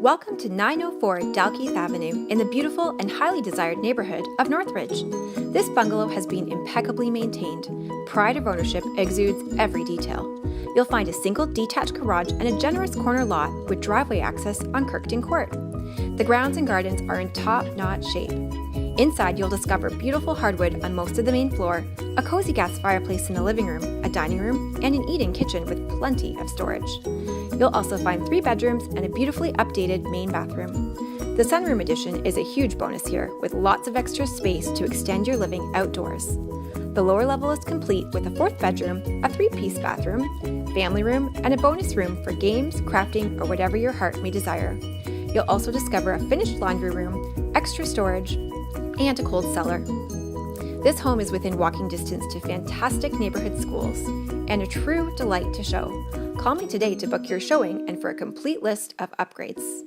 Welcome to 904 Dalkeith Avenue in the beautiful and highly desired neighborhood of Northridge. This bungalow has been impeccably maintained. Pride of ownership exudes every detail. You'll find a single detached garage and a generous corner lot with driveway access on Kirkton Court. The grounds and gardens are in top-notch shape. Inside, you'll discover beautiful hardwood on most of the main floor, a cozy gas fireplace in the living room, a dining room, and an eat-in kitchen with plenty of storage. You'll also find 3 bedrooms and a beautifully updated main bathroom. The sunroom addition is a huge bonus here, with lots of extra space to extend your living outdoors. The lower level is complete with a 4th bedroom, a 3-piece bathroom, family room, and a bonus room for games, crafting, or whatever your heart may desire. You'll also discover a finished laundry room, extra storage, and a cold cellar. This home is within walking distance to fantastic neighborhood schools and a true delight to show. Call me today to book your showing and for a complete list of upgrades.